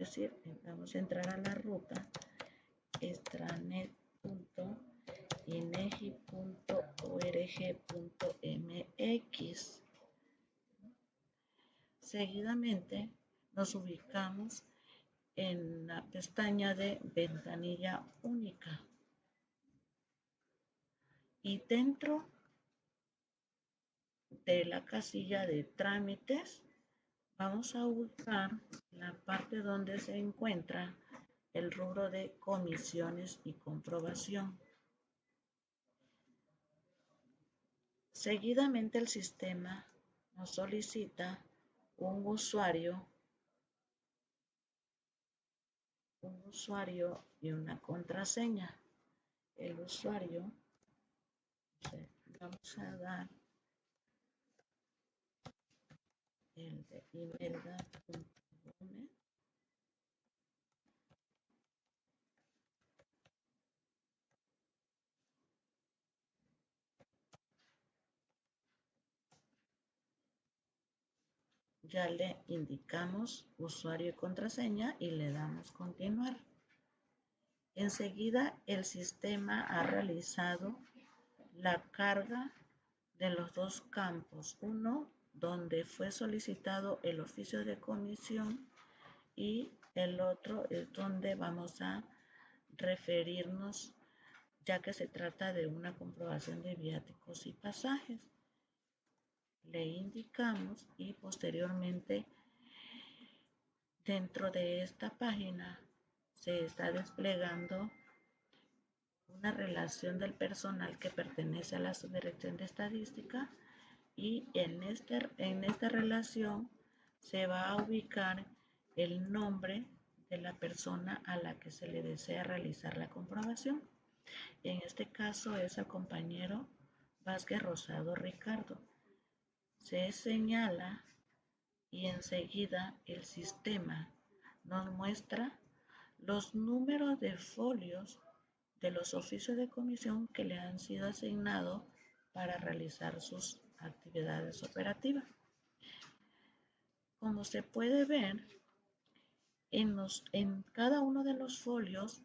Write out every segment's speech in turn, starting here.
decir, vamos a entrar a la ruta extranet.inegi.org.mx. Seguidamente nos ubicamos en la pestaña de ventanilla única y dentro de la casilla de trámites vamos a ubicar la parte donde se encuentra el rubro de comisiones y comprobación. Seguidamente el sistema nos solicita un usuario y una contraseña. El usuario, vamos a dar el de imelda.gomez. Ya le indicamos usuario y contraseña y le damos continuar. Enseguida el sistema ha realizado la carga de los dos campos. Uno donde fue solicitado el oficio de comisión y el otro es donde vamos a referirnos, ya que se trata de una comprobación de viáticos y pasajes. Le indicamos y posteriormente dentro de esta página se está desplegando una relación del personal que pertenece a la Subdirección de Estadística y en esta relación se va a ubicar el nombre de la persona a la que se le desea realizar la comprobación. En este caso es el compañero Vázquez Rosado Ricardo. Se señala y enseguida el sistema nos muestra los números de folios de los oficios de comisión que le han sido asignados para realizar sus actividades operativas. Como se puede ver, en cada uno de los folios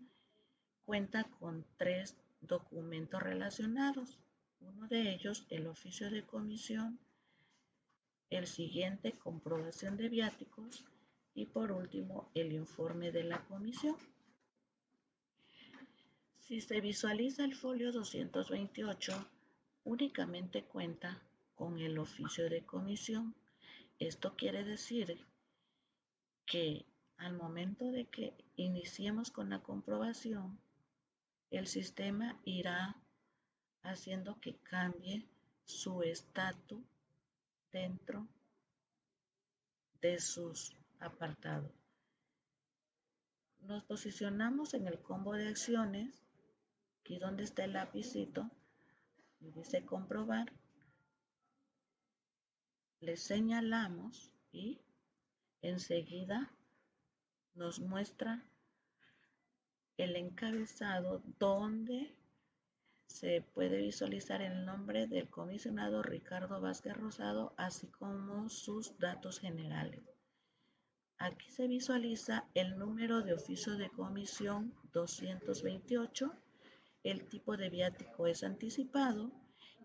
cuenta con 3 documentos relacionados. Uno de ellos, el oficio de comisión, el siguiente, comprobación de viáticos y por último, el informe de la comisión. Si se visualiza el folio 228, únicamente cuenta con el oficio de comisión. Esto quiere decir que al momento de que iniciemos con la comprobación, el sistema irá haciendo que cambie su estatus dentro de sus apartados. Nos posicionamos en el combo de acciones, aquí donde está el lapicito, y dice comprobar, le señalamos y enseguida nos muestra el encabezado donde se puede visualizar el nombre del comisionado Ricardo Vázquez Rosado, así como sus datos generales. Aquí se visualiza el número de oficio de comisión 228, el tipo de viático es anticipado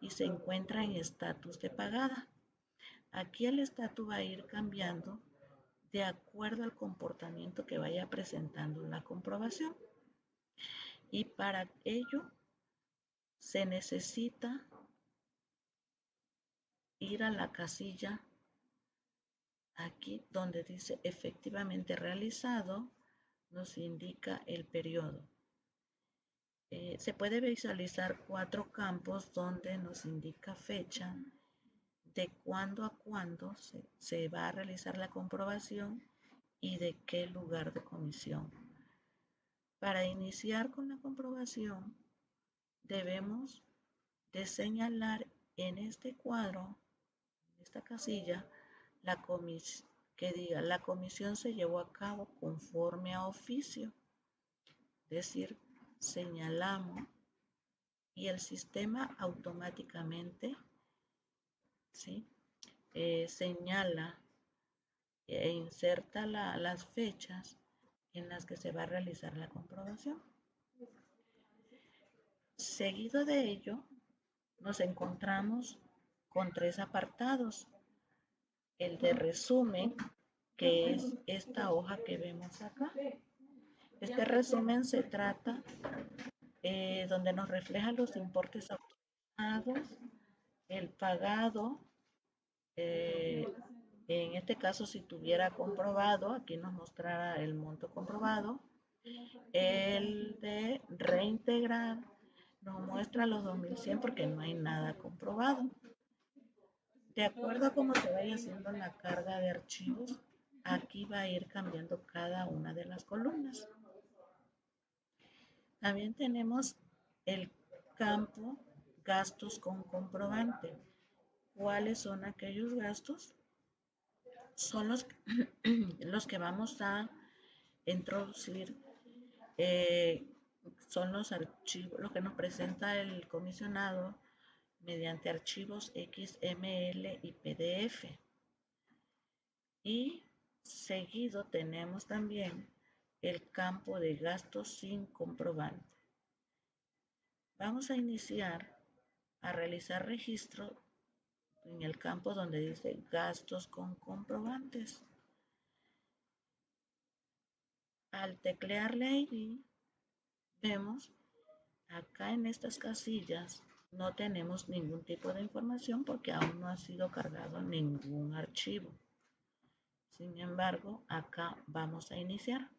y se encuentra en estatus de pagada. Aquí el estatus va a ir cambiando de acuerdo al comportamiento que vaya presentando la comprobación. Y para ello se necesita ir a la casilla aquí donde dice efectivamente realizado, nos indica el periodo. Se puede visualizar 4 campos donde nos indica fecha, de cuándo a cuándo se va a realizar la comprobación y de qué lugar de comisión. Para iniciar con la comprobación debemos de señalar en este cuadro, en esta casilla, que diga la comisión se llevó a cabo conforme a oficio, es decir, señalamos y el sistema automáticamente señala e inserta las fechas en las que se va a realizar la comprobación. Seguido de ello, nos encontramos con 3 apartados. El de resumen, que es esta hoja que vemos acá. Este resumen se trata donde nos refleja los importes autorizados, el pagado, en este caso si tuviera comprobado, aquí nos mostrará el monto comprobado, el de reintegrar nos muestra los 2100 porque no hay nada comprobado. De acuerdo a cómo se vaya haciendo la carga de archivos, aquí va a ir cambiando cada una de las columnas. También tenemos el campo gastos con comprobante. ¿Cuáles son aquellos gastos? Son los que vamos a introducir, son los archivos, lo que nos presenta el comisionado mediante archivos XML y PDF. Y seguido tenemos también el campo de gastos sin comprobante. Vamos a iniciar a realizar registro en el campo donde dice gastos con comprobantes. Al teclearle ID, vemos acá en estas casillas no tenemos ningún tipo de información porque aún no ha sido cargado ningún archivo. Sin embargo, acá vamos a iniciar.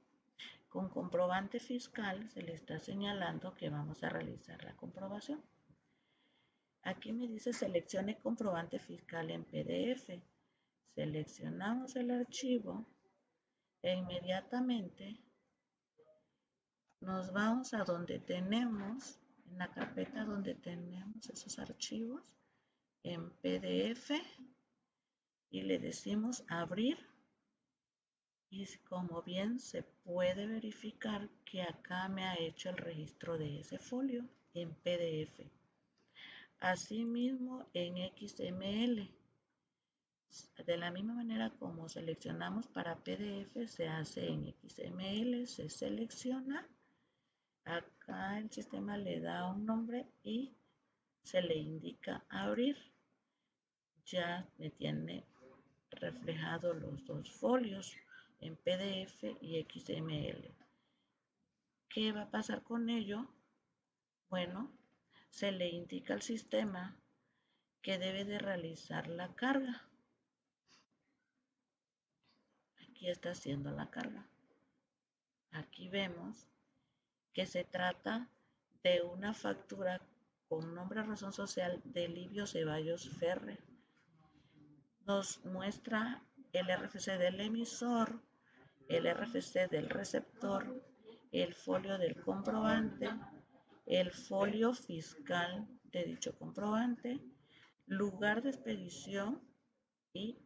Con comprobante fiscal se le está señalando que vamos a realizar la comprobación. Aquí me dice seleccione comprobante fiscal en PDF. Seleccionamos el archivo e inmediatamente nos vamos a donde tenemos, en la carpeta donde tenemos esos archivos en PDF y le decimos abrir. Y como bien se puede verificar que acá me ha hecho el registro de ese folio en PDF. Asimismo en XML. De la misma manera como seleccionamos para PDF, se hace en XML, se selecciona. Acá el sistema le da un nombre y se le indica abrir. Ya me tiene reflejado los dos folios en PDF y XML. ¿Qué va a pasar con ello? Bueno, se le indica al sistema que debe de realizar la carga. Aquí está haciendo la carga. Aquí vemos que se trata de una factura con nombre y razón social de Livio Ceballos Ferre. Nos muestra el RFC del emisor, el RFC del receptor, el folio del comprobante, el folio fiscal de dicho comprobante, lugar de expedición y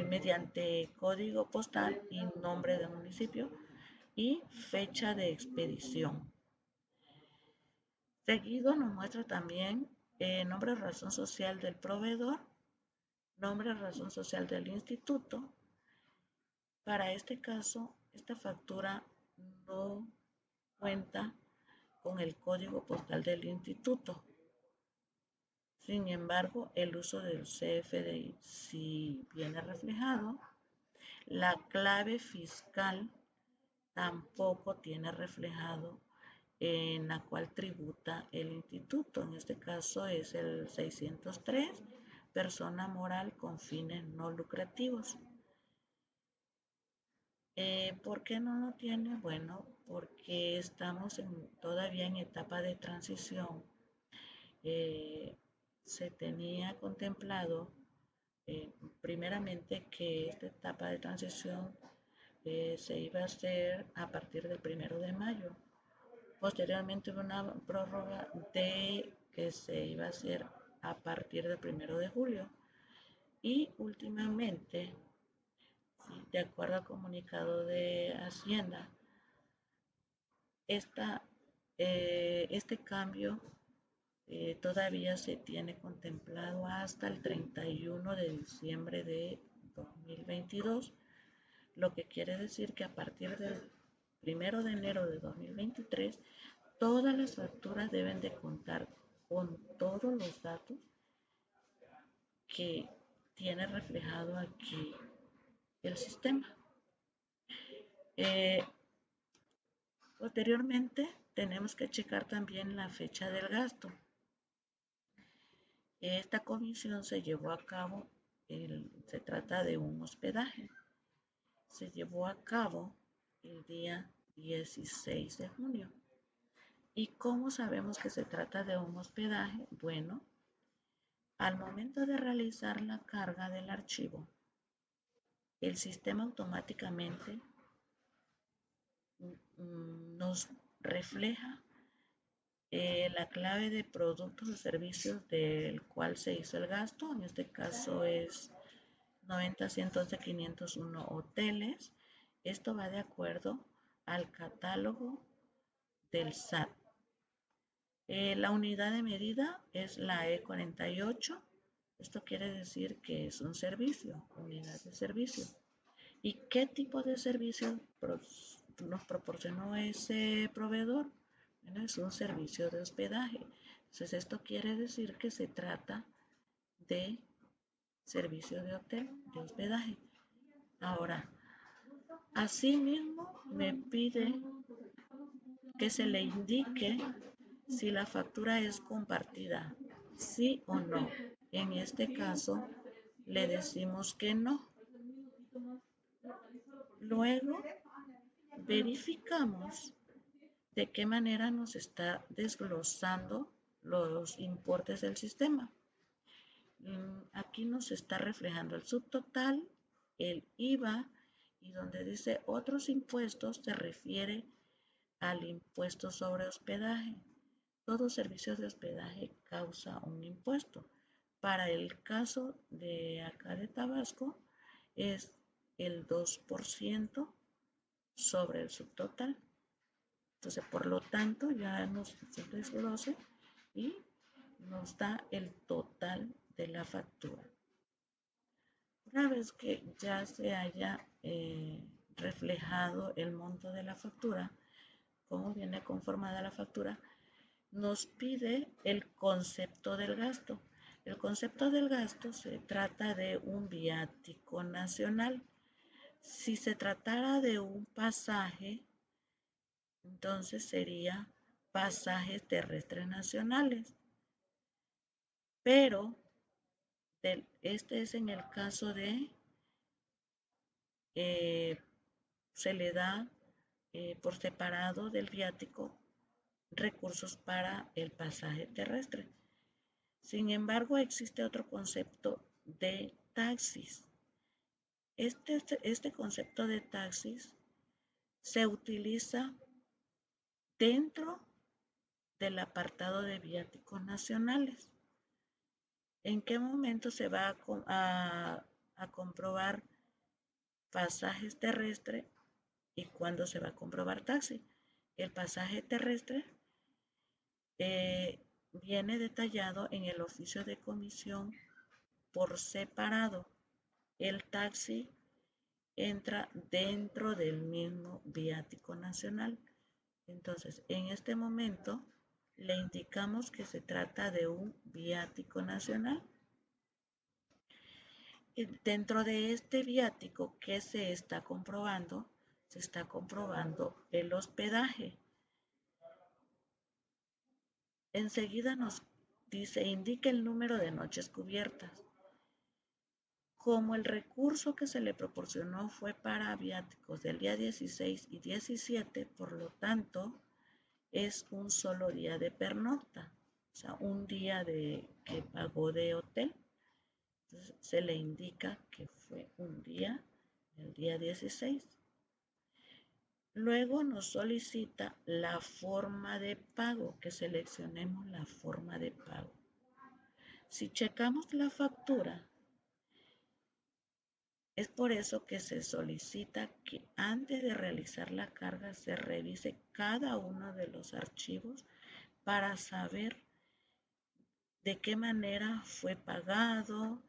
mediante código postal y nombre de municipio y fecha de expedición. Seguido nos muestra también nombre y razón social del proveedor, nombre y razón social del instituto. Para este caso, esta factura no cuenta con el código postal del instituto. Sin embargo, el uso del CFDI sí viene reflejado. La clave fiscal tampoco tiene reflejado en la cual tributa el instituto. En este caso es el 603, persona moral con fines no lucrativos. ¿Por qué no lo tiene? Bueno, porque estamos todavía en etapa de transición. Se tenía contemplado primeramente que esta etapa de transición se iba a hacer a partir del 1 de mayo. Posteriormente hubo una prórroga de que se iba a hacer a partir del 1 de julio. Y últimamente, de acuerdo al comunicado de Hacienda, este cambio todavía se tiene contemplado hasta el 31 de diciembre de 2022, lo que quiere decir que a partir del 1 de enero de 2023, todas las facturas deben de contar con todos los datos que tiene reflejado aquí el sistema. Posteriormente, tenemos que checar también la fecha del gasto. Esta comisión se llevó a cabo, se trata de un hospedaje. Se llevó a cabo el día 16 de junio. ¿Y cómo sabemos que se trata de un hospedaje? Bueno, al momento de realizar la carga del archivo, el sistema automáticamente nos refleja la clave de productos o servicios del cual se hizo el gasto. En este caso es 90-111-501 hoteles. Esto va de acuerdo al catálogo del SAT. La unidad de medida es la E48. Esto quiere decir que es un servicio, unidad de servicio. ¿Y qué tipo de servicio nos proporcionó ese proveedor? Bueno, es un servicio de hospedaje. Entonces, esto quiere decir que se trata de servicio de hotel, de hospedaje. Ahora, asimismo, me pide que se le indique si la factura es compartida, sí o no. En este caso, le decimos que no. Luego, verificamos de qué manera nos está desglosando los importes del sistema. Aquí nos está reflejando el subtotal, el IVA, y donde dice otros impuestos se refiere al impuesto sobre hospedaje. Todo servicio de hospedaje causa un impuesto. Para el caso de acá de Tabasco es el 2% sobre el subtotal. Entonces, por lo tanto, ya nos desglose y nos da el total de la factura. Una vez que ya se haya reflejado el monto de la factura, cómo viene conformada la factura, nos pide el concepto del gasto. El concepto del gasto se trata de un viático nacional. Si se tratara de un pasaje, entonces sería pasajes terrestres nacionales. Pero este es en el caso de, se le da por separado del viático recursos para el pasaje terrestre. Sin embargo, existe otro concepto de taxis. Este concepto de taxis se utiliza dentro del apartado de viáticos nacionales. ¿En qué momento se va a comprobar pasajes terrestres y cuándo se va a comprobar taxi? El pasaje terrestre viene detallado en el oficio de comisión por separado. El taxi entra dentro del mismo viático nacional. Entonces, en este momento le indicamos que se trata de un viático nacional. Dentro de este viático, ¿qué se está comprobando? Se está comprobando el hospedaje. Enseguida nos dice, indica el número de noches cubiertas. Como el recurso que se le proporcionó fue para viáticos del día 16 y 17, por lo tanto, es un solo día de pernocta, o sea, un día que pagó de hotel. Entonces, se le indica que fue un día, el día 16. Luego nos solicita la forma de pago, que seleccionemos la forma de pago. Si checamos la factura, es por eso que se solicita que antes de realizar la carga se revise cada uno de los archivos para saber de qué manera fue pagado,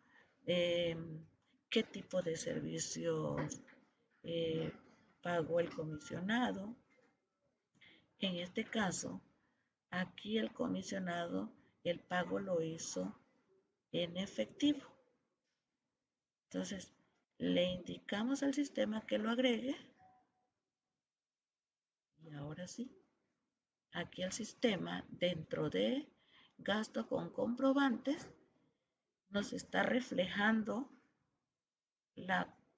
qué tipo de servicios pagó el comisionado. En este caso, aquí el comisionado, el pago lo hizo en efectivo. Entonces, le indicamos al sistema que lo agregue. Y ahora sí, aquí el sistema, dentro de gasto con comprobantes, nos está reflejando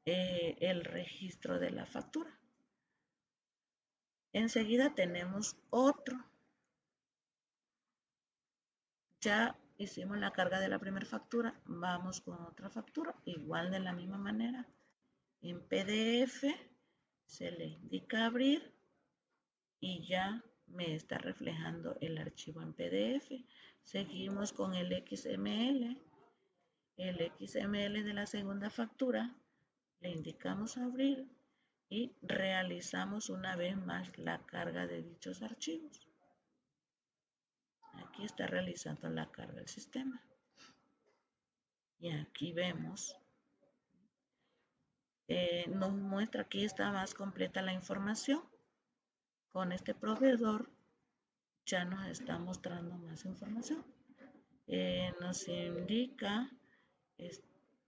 el registro de la factura. Enseguida tenemos otro. Ya hicimos la carga de la primera factura, vamos con otra factura, igual de la misma manera. En PDF se le indica abrir y ya me está reflejando el archivo en PDF. Seguimos con el XML. El XML de la segunda factura le indicamos abrir y realizamos una vez más la carga de dichos archivos. Aquí está realizando la carga del sistema. Y aquí vemos, nos muestra, aquí está más completa la información. Con este proveedor ya nos está mostrando más información. Nos indica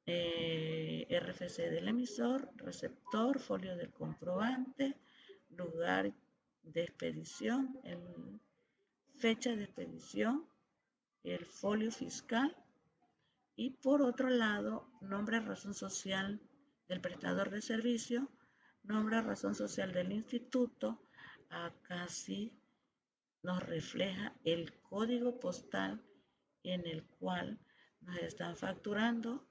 RFC del emisor, receptor, folio del comprobante, lugar de expedición, fecha de expedición, el folio fiscal y por otro lado, nombre, razón social del prestador de servicio, nombre, razón social del instituto. Acá sí nos refleja el código postal en el cual nos están facturando.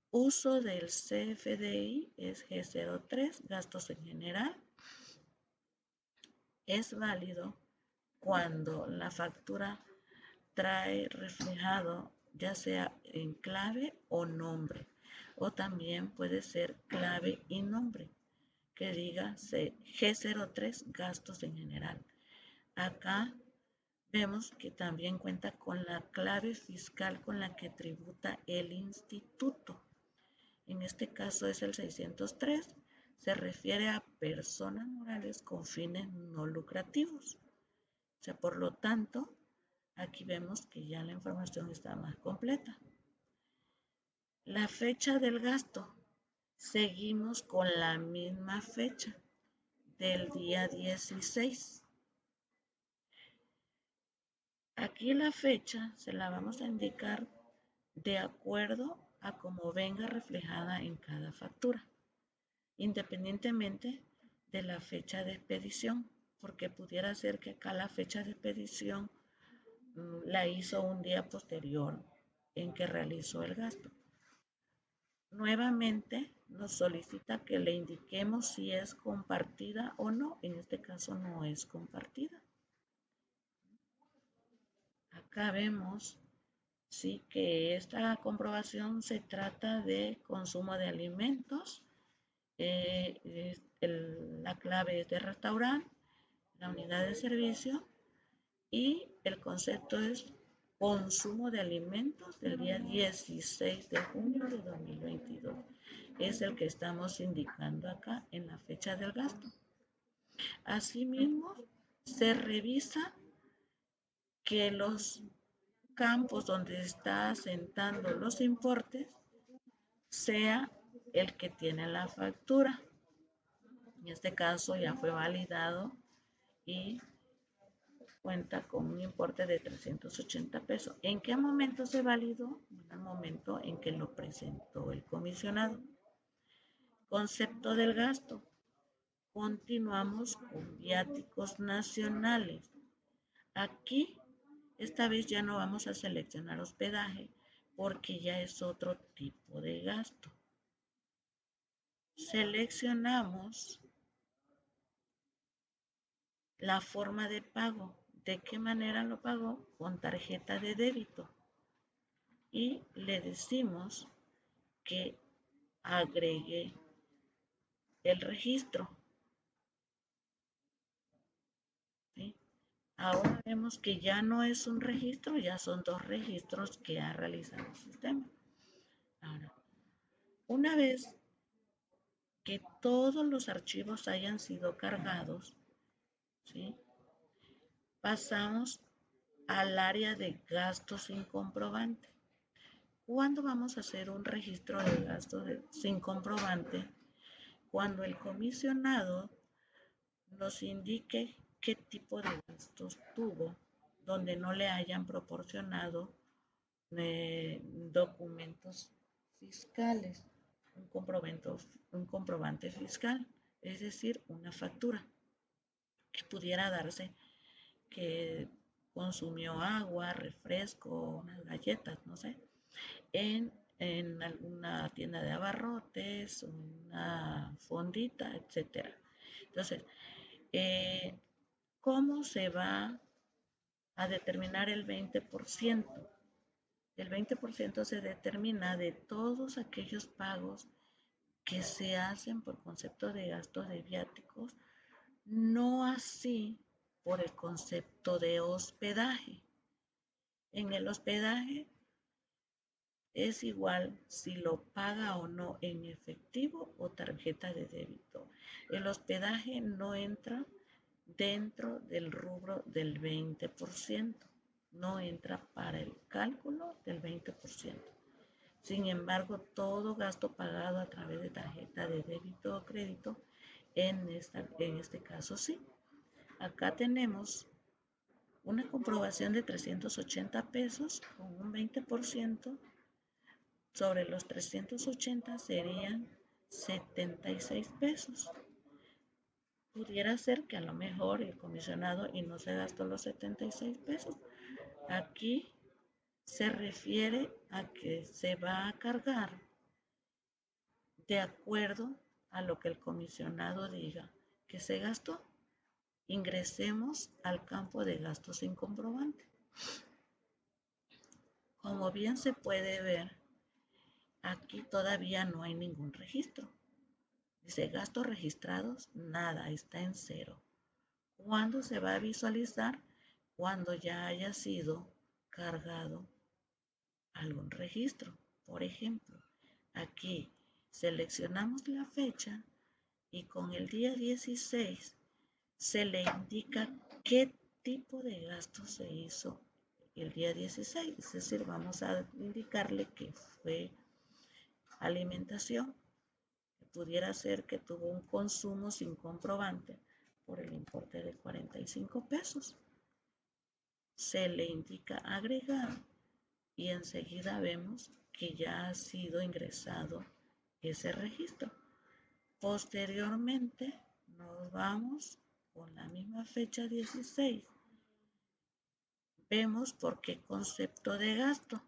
Uso del CFDI es G03, gastos en general. Es válido cuando la factura trae reflejado ya sea en clave o nombre, o también puede ser clave y nombre, que diga G03 gastos en general. Acá vemos que también cuenta con la clave fiscal con la que tributa el instituto. En este caso es el 603, se refiere a personas morales con fines no lucrativos. O sea, por lo tanto, aquí vemos que ya la información está más completa. La fecha del gasto. Seguimos con la misma fecha del día 16. Aquí la fecha se la vamos a indicar de acuerdo a cómo venga reflejada en cada factura, independientemente de la fecha de expedición, porque pudiera ser que acá la fecha de expedición la hizo un día posterior en que realizó el gasto. Nuevamente nos solicita que le indiquemos si es compartida o no. En este caso no es compartida. Acá vemos sí que esta comprobación se trata de consumo de alimentos. La clave es de restaurante, la unidad de servicio y el concepto es consumo de alimentos del día 16 de junio de 2022. Es el que estamos indicando acá en la fecha del gasto. Asimismo, se revisa que los campos donde está asentando los importes sea el que tiene la factura. En este caso ya fue validado y cuenta con un importe de 380 pesos. ¿En qué momento se validó? En el momento en que lo presentó el comisionado. Concepto del gasto. Continuamos con viáticos nacionales. Aquí, esta vez ya no vamos a seleccionar hospedaje porque ya es otro tipo de gasto. Seleccionamos la forma de pago. ¿De qué manera lo pagó? Con tarjeta de débito. Y le decimos que agregue el registro. ¿Sí? Ahora vemos que ya no es un registro, ya son dos registros que ha realizado el sistema. Ahora, una vez que todos los archivos hayan sido cargados, ¿sí? Pasamos al área de gastos sin comprobante. ¿Cuándo vamos a hacer un registro de gastos sin comprobante? Cuando el comisionado nos indique qué tipo de gastos tuvo, donde no le hayan proporcionado documentos fiscales, un comprobante fiscal, es decir, una factura, que pudiera darse que consumió agua, refresco, unas galletas, no sé, en alguna tienda de abarrotes, una fondita, etcétera. Entonces, eh, ¿cómo se va a determinar el 20%? El 20% se determina de todos aquellos pagos que se hacen por concepto de gastos de viáticos, no así por el concepto de hospedaje. En el hospedaje es igual si lo paga o no en efectivo o tarjeta de débito. El hospedaje no entra dentro del rubro del 20%, no entra para el cálculo del 20%. Sin embargo, todo gasto pagado a través de tarjeta de débito o crédito, en este caso sí. Acá tenemos una comprobación de 380 pesos con un 20%. Sobre los 380 serían 76 pesos. Pudiera ser que a lo mejor el comisionado y no se gastó los 76 pesos. Aquí se refiere a que se va a cargar de acuerdo a lo que el comisionado diga que se gastó. Ingresemos al campo de gastos sin comprobante. Como bien se puede ver, aquí todavía no hay ningún registro. Dice gastos registrados, nada, está en cero. ¿Cuándo se va a visualizar? Cuando ya haya sido cargado algún registro. Por ejemplo, aquí seleccionamos la fecha y con el día 16 se le indica qué tipo de gasto se hizo el día 16. Es decir, vamos a indicarle que fue alimentación. Pudiera ser que tuvo un consumo sin comprobante por el importe de 45 pesos. Se le indica agregar y enseguida vemos que ya ha sido ingresado ese registro. Posteriormente nos vamos con la misma fecha 16. Vemos por qué concepto de gasto.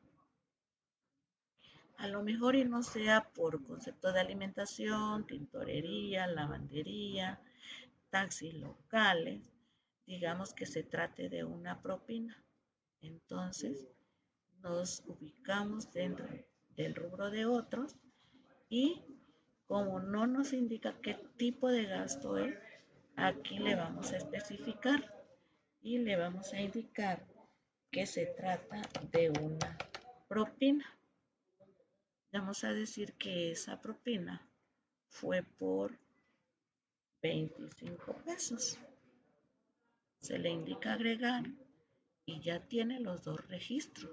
A lo mejor y no sea por concepto de alimentación, tintorería, lavandería, taxis locales, digamos que se trate de una propina. Entonces nos ubicamos dentro del rubro de otros y como no nos indica qué tipo de gasto es, aquí le vamos a especificar y le vamos a indicar que se trata de una propina. Vamos a decir que esa propina fue por 25 pesos. Se le indica agregar y ya tiene los dos registros,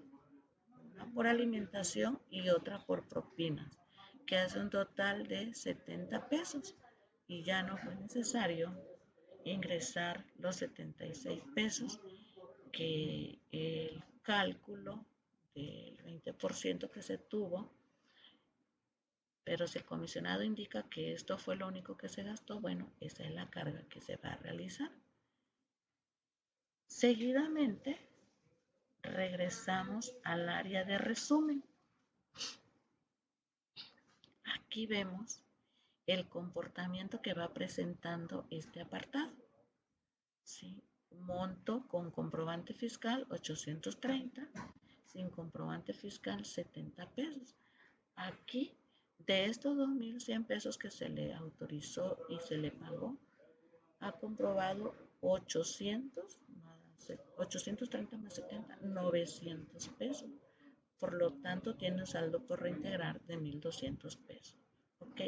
una por alimentación y otra por propinas, que hace un total de 70 pesos y ya no fue necesario ingresar los 76 pesos que el cálculo del 20% que se tuvo, pero si el comisionado indica que esto fue lo único que se gastó, bueno, esa es la carga que se va a realizar. Seguidamente, regresamos al área de resumen. Aquí vemos el comportamiento que va presentando este apartado. ¿Sí? Monto con comprobante fiscal 830, sin comprobante fiscal 70 pesos. Aquí, de estos 2.100 pesos que se le autorizó y se le pagó, ha comprobado 830 más 70, 900 pesos. Por lo tanto, tiene un saldo por reintegrar de 1.200 pesos. ¿Ok?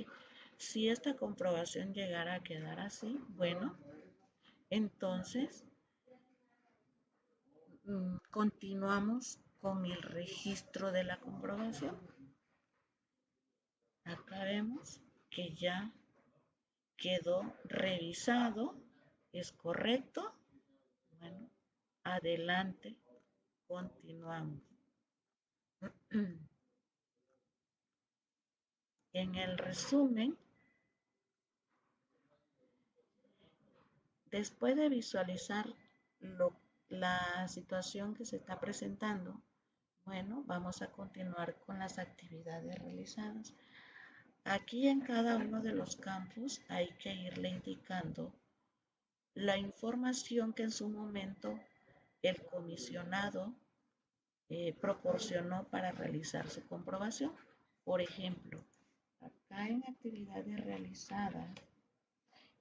Si esta comprobación llegara a quedar así, bueno, entonces continuamos con el registro de la comprobación. Acá vemos que ya quedó revisado, es correcto. Bueno, adelante, continuamos. En el resumen, después de visualizar la situación que se está presentando, bueno, vamos a continuar con las actividades realizadas. Aquí en cada uno de los campos hay que irle indicando la información que en su momento el comisionado proporcionó para realizar su comprobación. Por ejemplo, acá en actividades realizadas,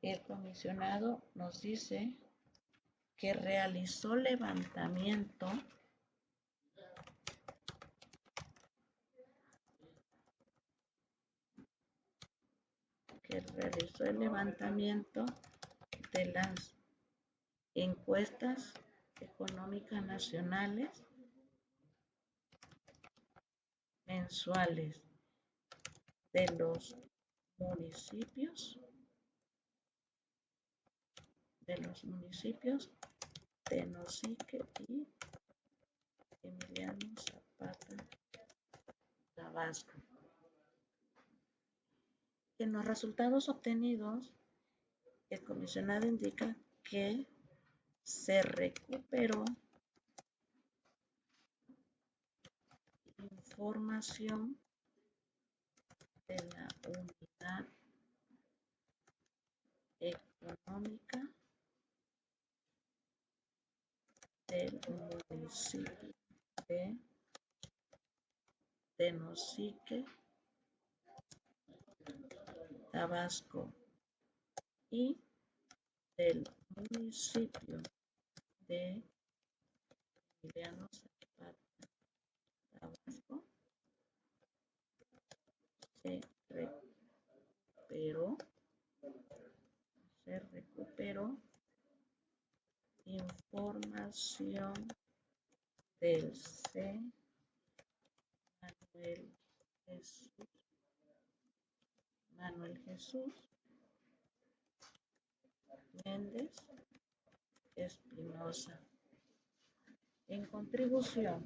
el comisionado nos dice que realizó levantamiento de las encuestas económicas nacionales mensuales de los municipios de Nosique y Emiliano Zapata, Tabasco. En los resultados obtenidos, el comisionado indica que se recuperó información de la unidad económica del municipio de Tenosique, Tabasco, y del municipio de Emiliano Zapata, Tabasco, se recuperó información del C. Manuel Jesús Méndez Espinosa. En contribución,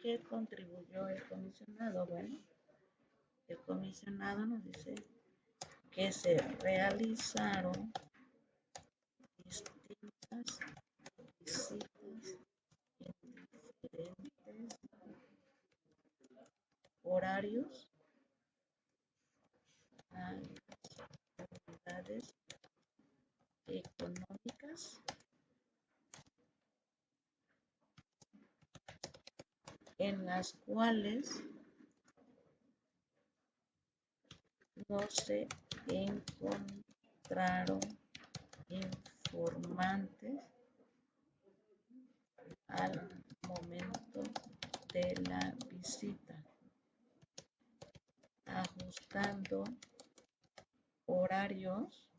¿qué contribuyó el comisionado? Bueno, el comisionado nos dice que se realizaron distintas visitas en diferentes horarios a las unidades económicas en las cuales no se encontraron informantes al momento de la visita, ajustando horarios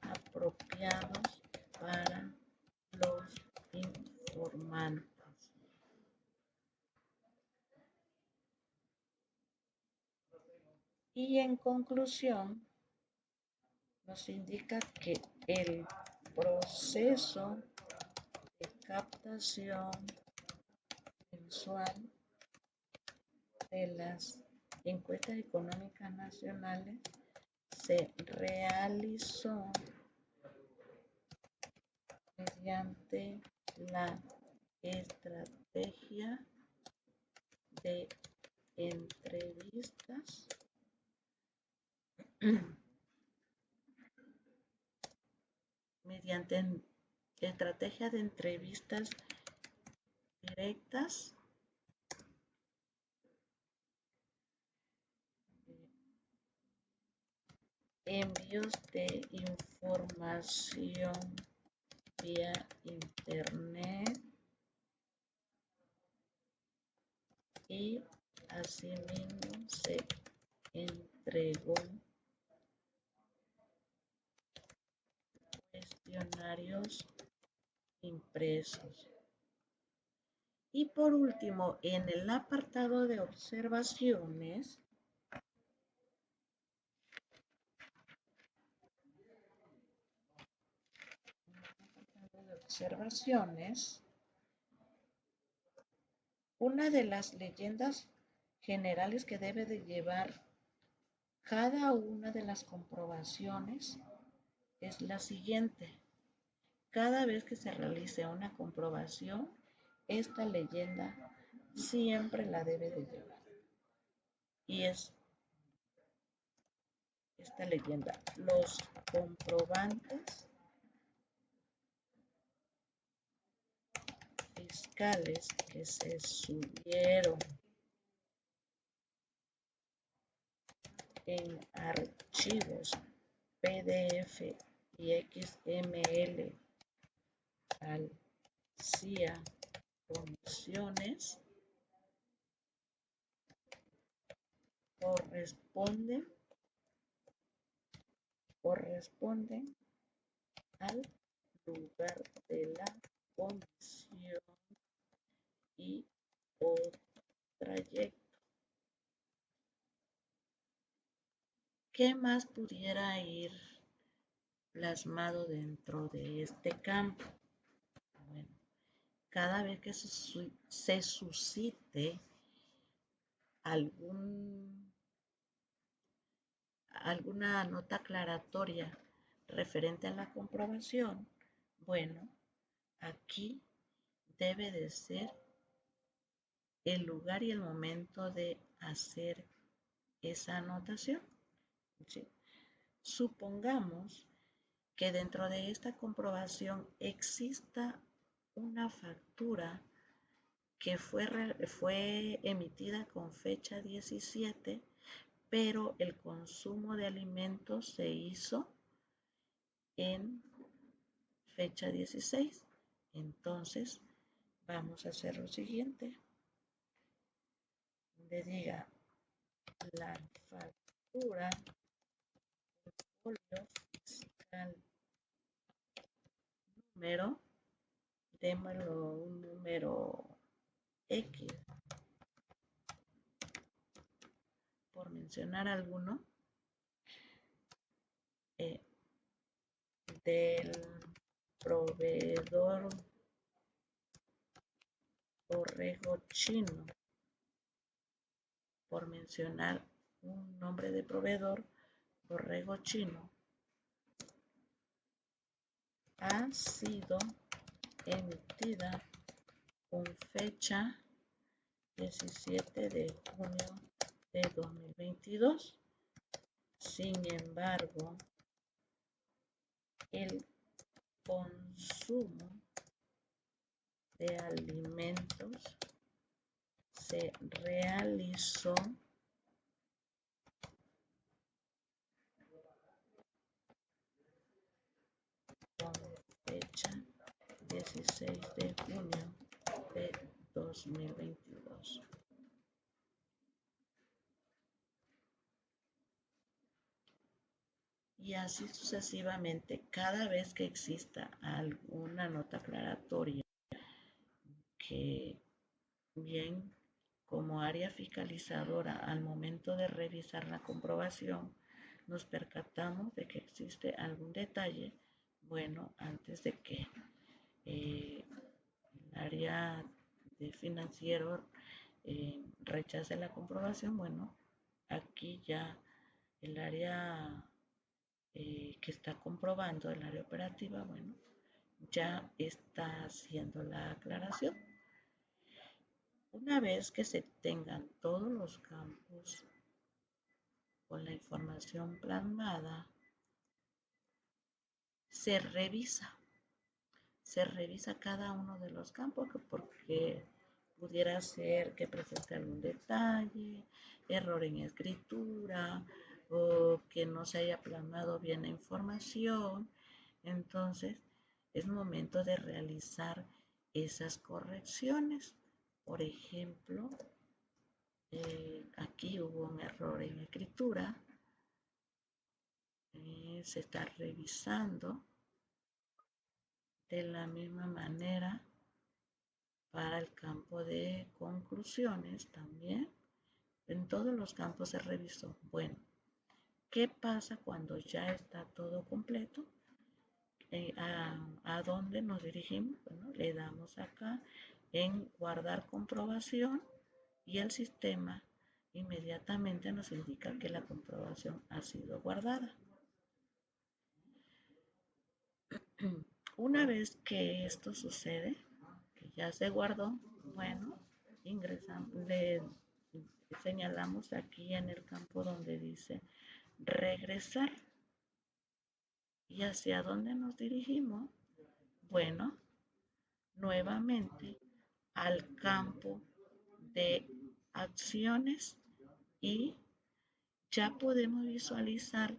apropiados para los informantes. Y en conclusión, nos indica que el proceso de captación mensual de las encuestas económicas nacionales se realizó mediante la estrategia de entrevistas mediante estrategia de entrevistas directas, envíos de información vía internet y Asimismo, se entregó cuestionarios impresos. Y por último, en el apartado de observaciones, una de las leyendas generales que debe de llevar cada una de las comprobaciones es la siguiente. Cada vez que se realice una comprobación, esta leyenda siempre la debe de llevar. Y es esta leyenda: los comprobantes fiscales que se subieron en archivos PDF y XML al CIA Comisiones corresponden al lugar de la comisión y o trayecto. ¿Qué más pudiera ir plasmado dentro de este campo? Bueno, cada vez que se suscite alguna nota aclaratoria referente a la comprobación, bueno, aquí debe de ser el lugar y el momento de hacer esa anotación. ¿Sí? Supongamos que dentro de esta comprobación exista una factura que fue emitida con fecha 17, pero el consumo de alimentos se hizo en fecha 16. Entonces, vamos a hacer lo siguiente. Le diga la factura folio fiscal número, démoslo un número X, por mencionar alguno, del proveedor Borrego Chino, por mencionar un nombre de proveedor, Borrego Chino, ha sido emitida con fecha 17 de junio de 2022. Sin embargo, el consumo de alimentos se realizó con fecha 16 de junio de 2022. Y así sucesivamente, cada vez que exista alguna nota aclaratoria que, bien como área fiscalizadora, al momento de revisar la comprobación, nos percatamos de que existe algún detalle, bueno, antes de que el área de financiero rechace la comprobación, bueno, aquí ya el área que está comprobando, el área operativa, bueno, ya está haciendo la aclaración. Una vez que se tengan todos los campos con la información plasmada, se revisa cada uno de los campos porque pudiera ser que presente algún detalle, error en escritura o que no se haya plasmado bien la información. Entonces es momento de realizar esas correcciones. Por ejemplo, Aquí hubo un error en escritura. Se está revisando de la misma manera para el campo de conclusiones también. En todos los campos se revisó. Bueno, ¿qué pasa cuando ya está todo completo? ¿A dónde nos dirigimos? Bueno, le damos acá en guardar comprobación y el sistema inmediatamente nos indica que la comprobación ha sido guardada. Una vez que esto sucede, que ya se guardó, bueno, ingresamos, le señalamos aquí en el campo donde dice regresar. ¿Y hacia dónde nos dirigimos? Bueno, nuevamente al campo de acciones y ya podemos visualizar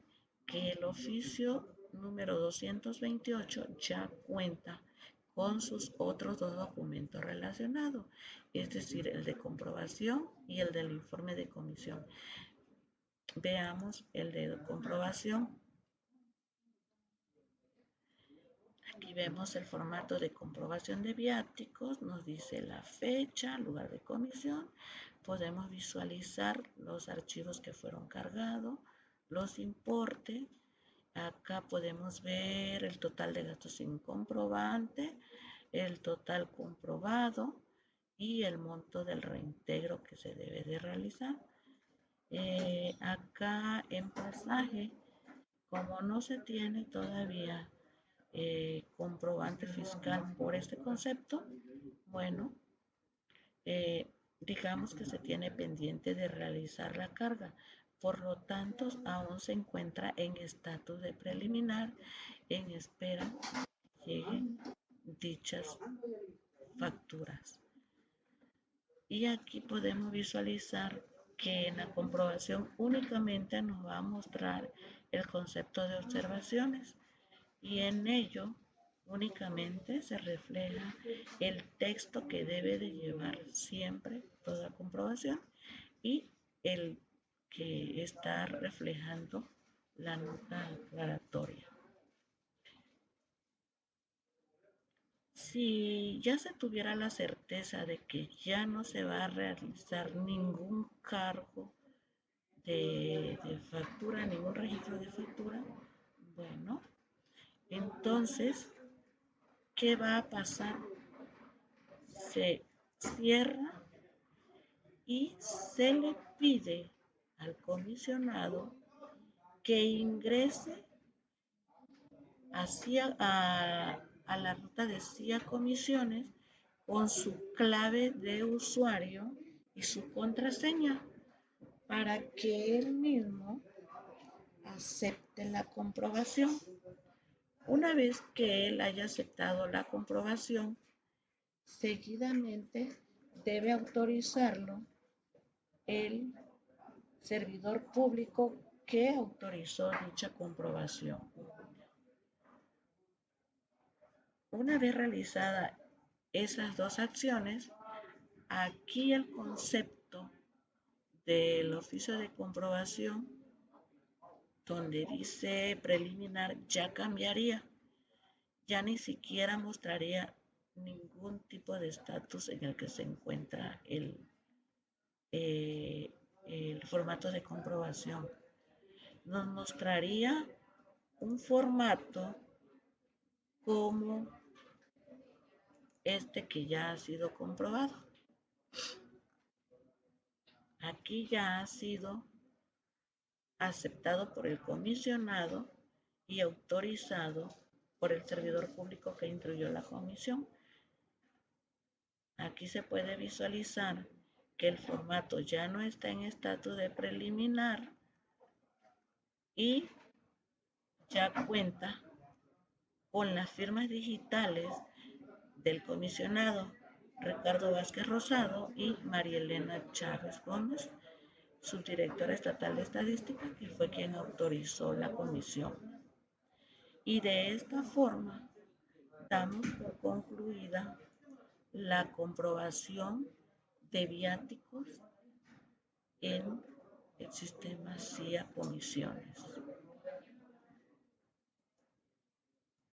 que el oficio número 228 ya cuenta con sus otros dos documentos relacionados, es decir, el de comprobación y el del informe de comisión. Veamos el de comprobación. Aquí vemos el formato de comprobación de viáticos, nos dice la fecha, lugar de comisión. Podemos visualizar los archivos que fueron cargados, los importes. Acá podemos ver el total de gastos sin comprobante, el total comprobado y el monto del reintegro que se debe de realizar. Acá en pasaje, como no se tiene todavía comprobante fiscal por este concepto, bueno, digamos que se tiene pendiente de realizar la carga. Por lo tanto, aún se encuentra en estatus de preliminar en espera que lleguen dichas facturas. Y aquí podemos visualizar que en la comprobación únicamente nos va a mostrar el concepto de observaciones y en ello únicamente se refleja el texto que debe de llevar siempre toda comprobación y el que está reflejando la nota aclaratoria. Si ya se tuviera la certeza de que ya no se va a realizar ningún cargo de factura, ningún registro de factura, bueno, entonces, ¿qué va a pasar? Se cierra y se le pide al comisionado que ingrese a la ruta de CIA Comisiones con su clave de usuario y su contraseña para que él mismo acepte la comprobación. Una vez que él haya aceptado la comprobación, seguidamente debe autorizarlo el servidor público que autorizó dicha comprobación. Una vez realizada esas dos acciones, aquí el concepto del oficio de comprobación, donde dice preliminar, ya cambiaría. Ya ni siquiera mostraría ningún tipo de estatus en el que se encuentra el formato de comprobación. Nos mostraría un formato como este que ya ha sido comprobado. Aquí ya ha sido aceptado por el comisionado y autorizado por el servidor público que instruyó la comisión. Aquí se puede visualizar que el formato ya no está en estatus de preliminar y ya cuenta con las firmas digitales del comisionado Ricardo Vázquez Rosado y María Elena Chávez Gómez, subdirectora estatal de estadística, que fue quien autorizó la comisión. Y de esta forma damos por concluida la comprobación de viáticos en el sistema CIA Comisiones.